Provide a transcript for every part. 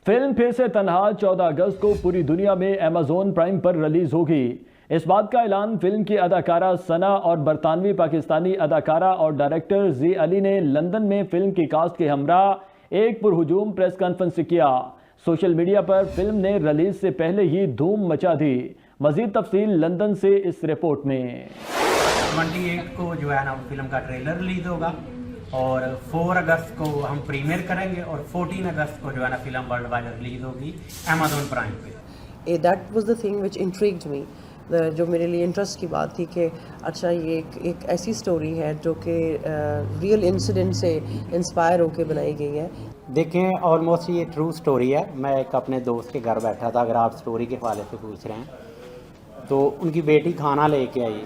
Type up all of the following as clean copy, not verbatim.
Film फिर से तन्हा 14 अगस्त को पूरी दुनिया में अमेज़न प्राइम पर रिलीज होगी। इस बात का ऐलान फिल्म की अदाकारा सना और बरतानवी पाकिस्तानी अदाकारा और डायरेक्टर जी अली ने लंदन में फिल्म की कास्ट के हमरा एक पुरहुजूम प्रेस कॉन्फ्रेंस से किया। सोशल मीडिया पर फिल्म ने रिलीज से पहले ही धूम मचा दी। मजीद तफसील लंदन से इस रिपोर्ट में। 28 को जो है ना फिल्म का ट्रेलर रिलीज होगा और 4 अगस्त को हम प्रीमियर करेंगे और 14 अगस्त को जो है ना फिल्म वर्ल्ड वाइड रिलीज होगी अमेज़न प्राइम पे। That was the thing which intrigued me. जो मेरे लिए इंटरेस्ट की बात थी कि अच्छा ये एक ऐसी स्टोरी है जो कि रियल इंसिडेंट से इंस्पायर होकर बनाई गई है। देखें, ऑलमोस्ट ये ट्रू स्टोरी है। मैं एक अपने दोस्त के घर बैठा था, अगर आप स्टोरी के हवाले से पूछ रहे हैं, तो उनकी बेटी खाना लेके आई,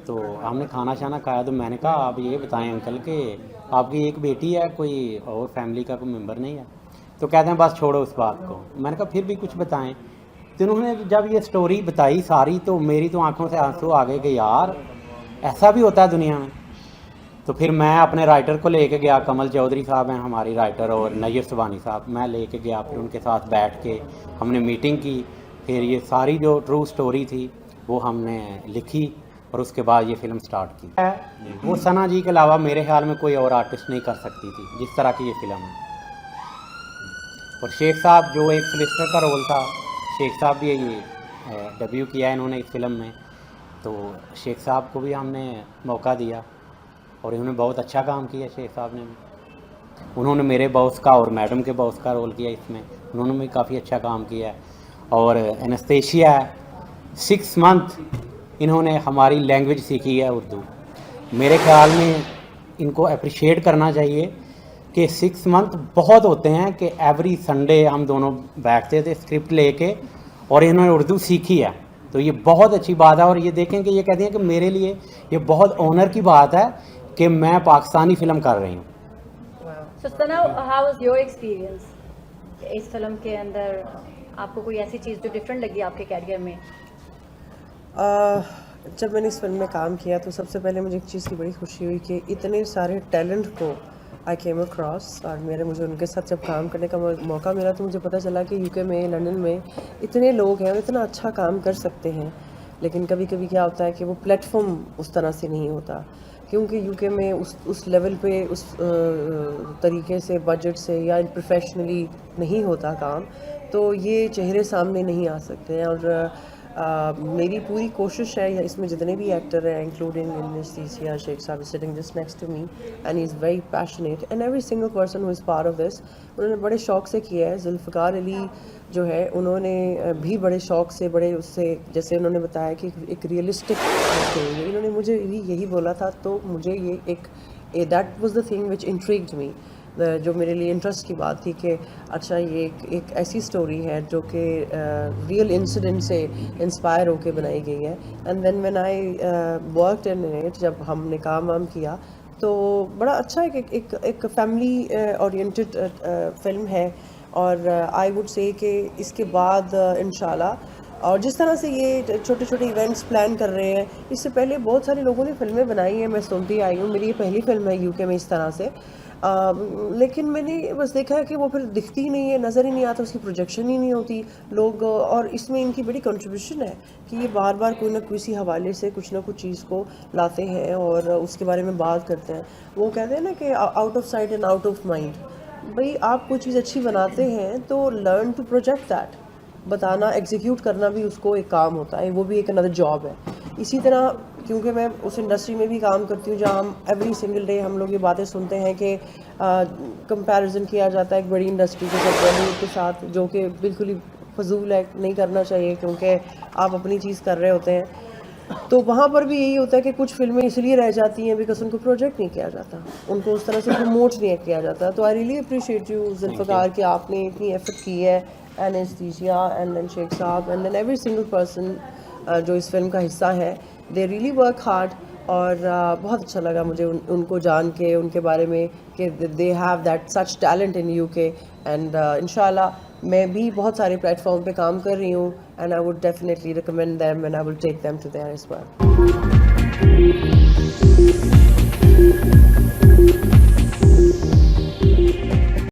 तो हमने खाना शाना खाया, तो मैंने कहा आप ये बताएं अंकल कि आपकी एक बेटी है, कोई और फैमिली का कोई मेम्बर नहीं है? तो कहते हैं बस छोड़ो उस बात को। मैंने कहा फिर भी कुछ बताएं। तो उन्होंने जब ये स्टोरी बताई सारी, तो मेरी तो आंखों से आंसू आ गए कि यार ऐसा भी होता है दुनिया में। तो फिर मैं अपने राइटर को लेके गया, कमल चौधरी साहब हैं हमारी राइटर, और नैयर सुबानी साहब, मैं लेके गया। फिर उनके साथ बैठ के हमने मीटिंग की। फिर ये सारी जो ट्रू स्टोरी थी वो हमने लिखी और उसके बाद ये फिल्म स्टार्ट की। वो सना जी के अलावा मेरे ख्याल में कोई और आर्टिस्ट नहीं कर सकती थी जिस तरह की ये फिल्म है। और शेख साहब जो एक सलिस्टर का रोल था, शेख साहब भी ये डेब्यू किया है इन्होंने इस फिल्म में, तो शेख साहब को भी हमने मौका दिया और इन्होंने बहुत अच्छा काम किया। शेख साहब ने भी, उन्होंने मेरे बॉस का और मैडम के बॉस का रोल किया इसमें, उन्होंने भी काफ़ी अच्छा काम किया है। और एनेस्थेशिया 6 मंथ इन्होंने हमारी लैंग्वेज सीखी है उर्दू। मेरे ख्याल में इनको अप्रिशिएट करना चाहिए कि 6 मंथ बहुत होते हैं कि एवरी संडे हम दोनों बैठते थे स्क्रिप्ट लेके और इन्होंने उर्दू सीखी है, तो ये बहुत अच्छी बात है। और ये देखें कि ये कहती हैं कि मेरे लिए ये बहुत ऑनर की बात है कि मैं पाकिस्तानी फ़िल्म कर रही हूँ। So Sana, how was your experience इस फिल्म के अंदर? आपको कोई ऐसी चीज़ जो डिफरेंट लगी आपके कैरियर में? जब मैंने इस फिल्म में काम किया तो सबसे पहले मुझे एक चीज़ की बड़ी खुशी हुई कि इतने सारे टैलेंट को आई केम अक्रॉस, और मुझे उनके साथ जब काम करने का मौका मिला तो मुझे पता चला कि यूके में, लंदन में इतने लोग हैं और इतना अच्छा काम कर सकते हैं। लेकिन कभी कभी क्या होता है कि वो प्लेटफॉर्म उस तरह से नहीं होता, क्योंकि यूके में उस लेवल पे, उस तरीके से, बजट से या प्रोफेशनली नहीं होता काम, तो ये चेहरे सामने नहीं आ सकते हैं। और मेरी पूरी कोशिश है, इसमें जितने भी एक्टर हैं इंक्लूडिंग एनेस्थीसिया, शेख साहब sitting just next to me and he is very passionate and every single person who is part of this, उन्होंने बड़े शौक से किया है। जुल्फ़िकार अली जो है, उन्होंने भी बड़े शौक से, बड़े उससे, जैसे उन्होंने बताया कि एक रियलिस्टिक स्टोरी, इन्होंने मुझे भी यही बोला था, तो मुझे ये that was the thing which intrigued me. जो मेरे लिए इंटरेस्ट की बात थी कि अच्छा ये एक ऐसी स्टोरी है जो कि रियल इंसिडेंट से इंस्पायर होकर बनाई गई है। And then when I worked in it, जब हमने काम वाम किया तो बड़ा अच्छा एक फैमिली ओरिएंटेड फिल्म है। और आई वुड से कि इसके बाद इंशाल्लाह, और जिस तरह से ये छोटे छोटे इवेंट्स प्लान कर रहे हैं, इससे पहले बहुत सारे लोगों ने फिल्में बनाई हैं, मैं सुनती आई हूँ, मेरी ये पहली फिल्म है यूके में इस तरह से। लेकिन मैंने बस देखा है कि वो फिर दिखती ही नहीं है, नज़र ही नहीं आता, उसकी प्रोजेक्शन ही नहीं होती लोग। और इसमें इनकी बड़ी कंट्रीब्यूशन है कि ये बार बार कोई ना किसी हवाले से कुछ ना कुछ चीज़ को लाते हैं और उसके बारे में बात करते हैं। वो कहते हैं ना कि out of site and out of mind. भाई आप कोई चीज़ अच्छी बनाते हैं तो लर्न टू प्रोजेक्ट दैट, बताना, एग्जीक्यूट करना भी उसको एक काम होता है, वो भी एक अनदर जॉब है। इसी तरह क्योंकि मैं उस इंडस्ट्री में भी काम करती हूँ जहाँ हम एवरी सिंगल डे हम लोग ये बातें सुनते हैं कि कंपैरिजन किया जाता है एक बड़ी इंडस्ट्री के साथ, बॉलीवुड के साथ, जो कि बिल्कुल ही फजूल है, नहीं करना चाहिए, क्योंकि आप अपनी चीज़ कर रहे होते हैं। तो वहाँ पर भी यही होता है कि कुछ फिल्में इसलिए रह जाती हैं बिकॉज उनको प्रोजेक्ट नहीं किया जाता, उनको उस तरह से प्रमोट नहीं किया जाता। तो I really appreciate you Zulfiqar कि आपने इतनी एफर्ट की है, एनेस्थीसिया एंड देन शेख साहब and then every single person जो इस फिल्म का हिस्सा है, दे रियली वर्क हार्ड। और बहुत अच्छा लगा मुझे उनको जान के, उनके बारे में, कि they have that such talent in UK. And इंशाल्लाह मैं भी बहुत सारे प्लेटफॉर्म पे काम कर रही हूँ and I would definitely recommend them and I will take them to there as well.